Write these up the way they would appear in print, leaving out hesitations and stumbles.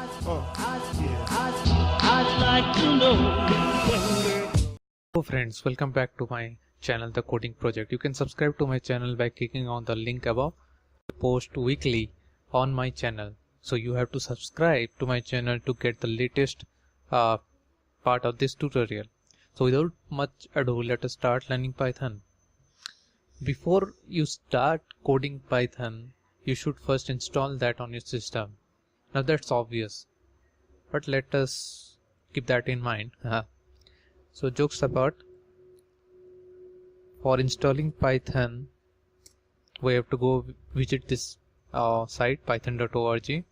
I'd like to know when we're Hello friends, welcome back to my channel The Coding Project. You can subscribe to my channel by clicking on the link above. I post weekly on my channel, so you have to subscribe to my channel to get the latest part of this tutorial. So without much ado, let us start learning Python. Before you start coding Python, you should first install that on your system. Now that's obvious, but let us keep that in mind. So jokes apart, for installing Python, we have to go visit this site python.org,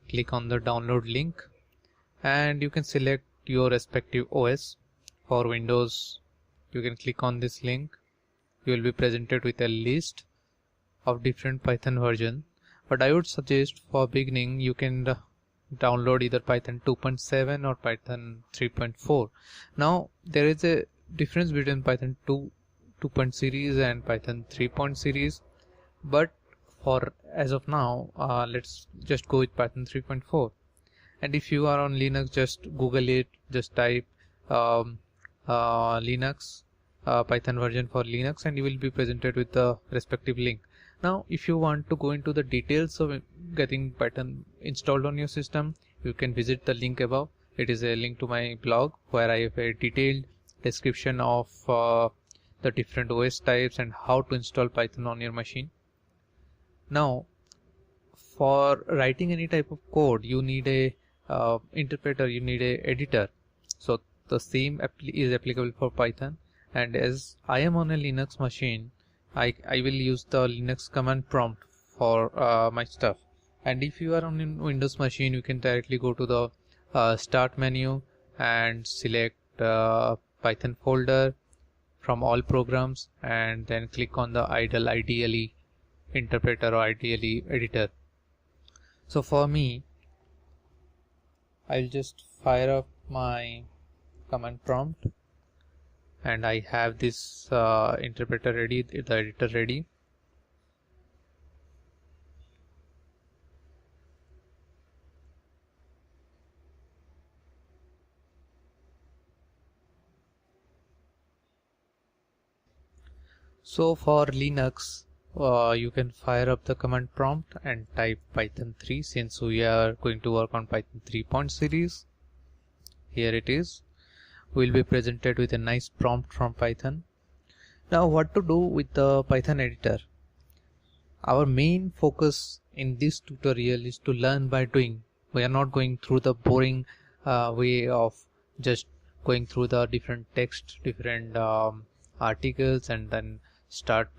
click on the download link, and you can select your respective OS. For Windows, you can click on this link. You will be presented with a list of different Python version, but I would suggest for beginning you can download either Python 2.7 or Python 3.4. Now there is a difference between Python 2 series and Python 3 series, but for as of now let's just go with Python 3.4. And if you are on Linux, just Google it, just type Linux Python version for Linux, and you will be presented with the respective link. Now if you want to go into the details of getting Python installed on your system, you can visit the link above. It is a link to my blog where I have a detailed description of the different OS types and how to install Python on your machine. Now for writing any type of code, you need a interpreter, you need a editor. So the same is applicable for Python, and as I am on a Linux machine, I will use the Linux command prompt for my stuff. And if you are on a Windows machine, you can directly go to the start menu and select Python folder from all programs, and then click on the ideally interpreter or ideally editor. So for me, I'll just fire up my command prompt, and I have this interpreter ready, the editor ready. So for Linux, you can fire up the command prompt and type Python 3, since we are going to work on Python 3 series. Here it is. We'll be presented with a nice prompt from Python. Now what to do with the Python editor? Our main focus in this tutorial is to learn by doing. We are not going through the boring way of just going through the different text, different articles, and then start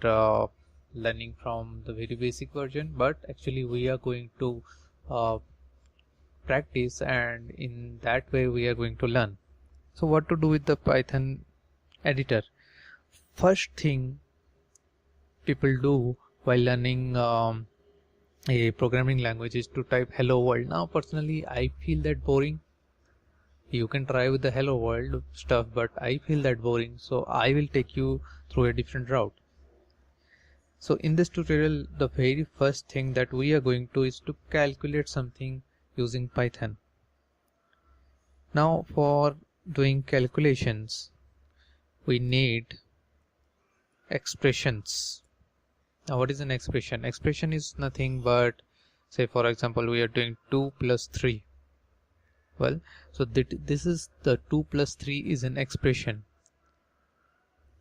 learning from the very basic version, but actually we are going to practice, and in that way we are going to learn. So what to do with the Python editor? First thing people do while learning a programming language is to type hello world. Now personally I feel that boring. You can try with the hello world stuff, but I feel that boring, so I will take you through a different route. So in this tutorial, the very first thing that we are going to is to calculate something using Python. Now for doing calculations, we need expressions. Now what is an expression? Expression is nothing but, say for example, we are doing 2 plus 3. Well, so this is the 2 plus 3 is an expression.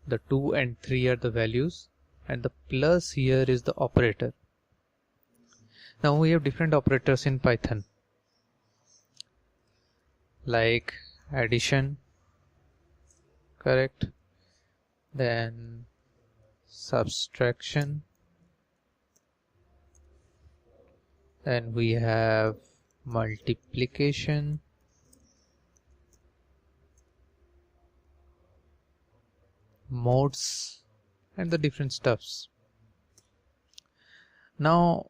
The 2 and 3 are the values, and the plus here is the operator. Now we have different operators in Python, like addition, correct, then subtraction, then we have multiplication, modes, and the different stuffs. Now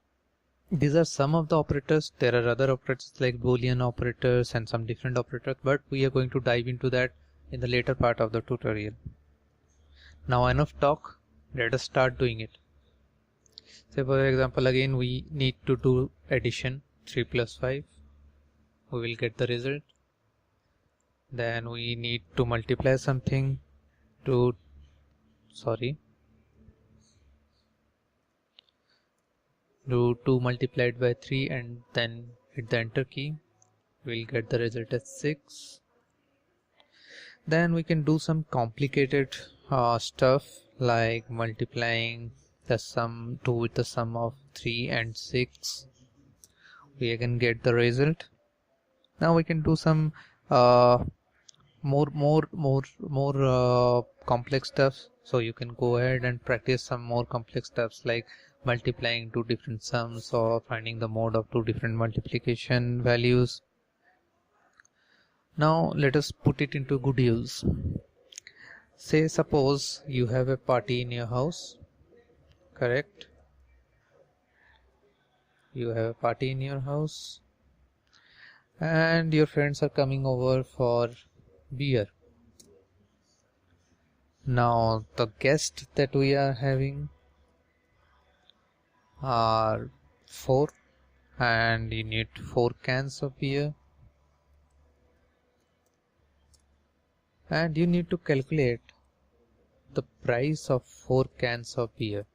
these are some of the operators. There are other operators like Boolean operators and some different operators, but we are going to dive into that in the later part of the tutorial. Now enough talk, let us start doing it. Say for example, again we need to do addition, 3 plus 5. we will get the result. Then we need to multiply something to do 2 multiplied by 3 and then hit the enter key. We'll get the result as 6. Then we can do some complicated stuff like multiplying the sum 2 with the sum of 3 and 6. We again get the result. Now we can do some more complex stuff. So you can go ahead and practice some more complex stuffs like multiplying two different sums or finding the mode of two different multiplication values. Now let us put it into good use. Say suppose you have a party in your house, correct? You have a party in your house and your friends are coming over for beer. Now the guests that we are having are 4 and you need 4 cans of beer, and you need to calculate the price of 4 cans of beer,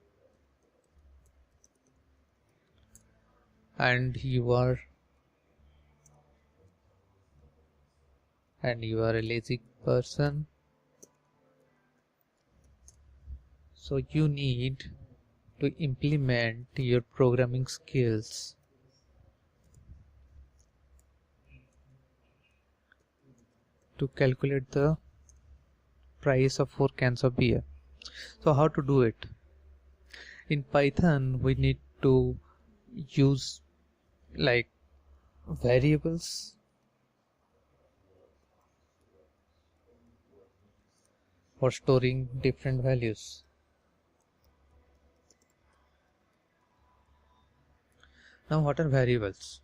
and you are a lazy person, so you need to implement your programming skills to calculate the price of 4 cans of beer. So how to do it? In Python we need to use like variables for storing different values. Now what are variables?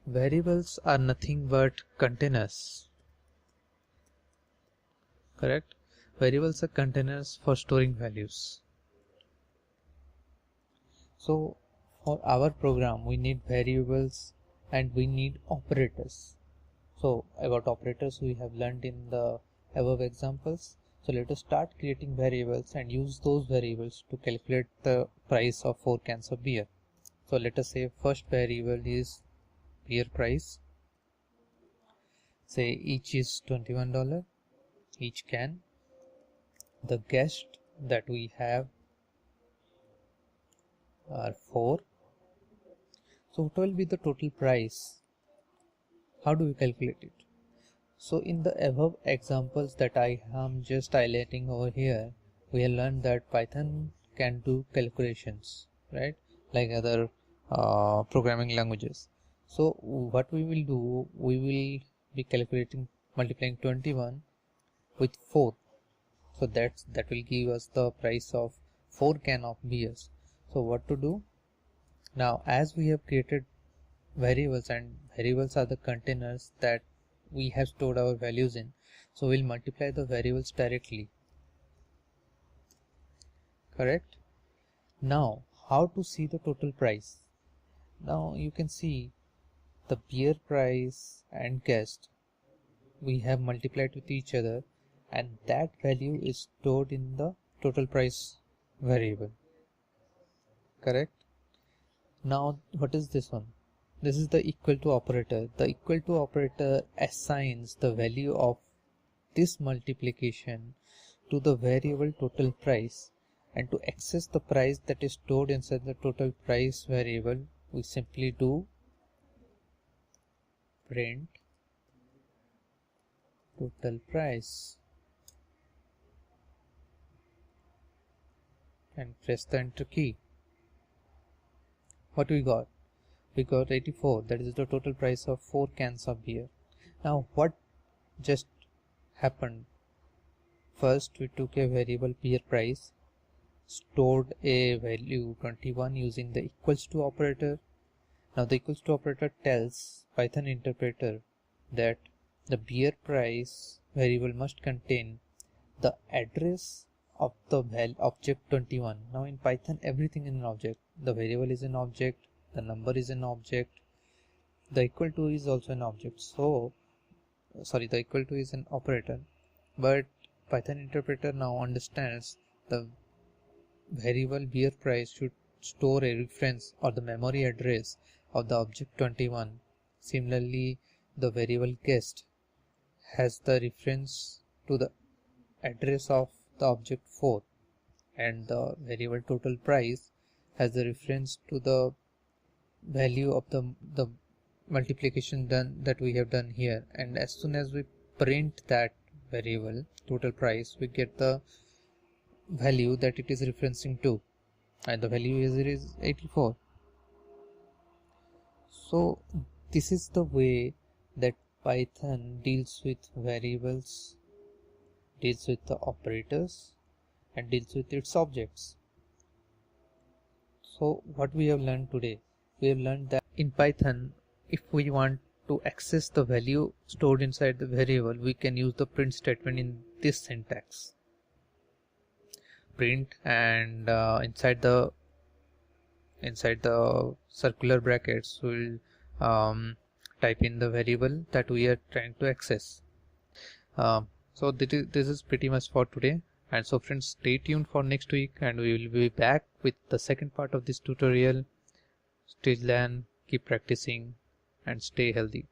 Variables are nothing but containers, correct? Variables are containers for storing values. So for our program we need variables and we need operators. So about operators we have learned in the above examples. So let us start creating variables and use those variables to calculate the price of 4 cans of beer. So let us say first variable is beer price. Say each is $21, each can. The guests that we have are 4. So what will be the total price? How do we calculate it? So in the above examples that I am just highlighting over here, we have learned that Python can do calculations, right? Like other programming languages. So what we will do, we will be multiplying 21 with 4. So that will give us the price of 4 can of beers. So what to do? Now as we have created variables, and variables are the containers that we have stored our values in, so we'll multiply the variables directly, correct? Now how to see the total price? Now you can see the beer price and guest we have multiplied with each other, and that value is stored in the total price variable, correct? Now what is this one? This is the equal to operator. The equal to operator assigns the value of this multiplication to the variable total price, and to access the price that is stored inside the total price variable we simply do print total price and press the enter key. What we got? We got 84. That is the total price of 4 cans of beer. Now what just happened? First we took a variable beer price, stored a value 21 using the equals to operator. Now the equals to operator tells Python interpreter that the beer price variable must contain the address of the object 21. Now in Python everything is an object. The variable is an object, the number is an object, The equal to is also an object, so the equal to is an operator, but Python interpreter now understands the variable beer price should store a reference or the memory address of the object 21. Similarly, the variable guest has the reference to the address of the object 4, and the variable total price has the reference to the value of the multiplication done that we have done here. And as soon as we print that variable total price, we get the value that it is referencing to, and the value is 84. So this is the way that Python deals with variables, deals with the operators, and deals with its objects. So what we have learned today, we have learned that in Python, if we want to access the value stored inside the variable, we can use the print statement in this syntax. Print, and inside the circular brackets we'll type in the variable that we are trying to access. So this is pretty much for today, and so friends, stay tuned for next week, and we will be back with the second part of this tutorial. Stay learn, keep practicing, and stay healthy.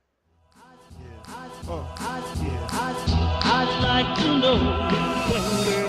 I'd like to know when we're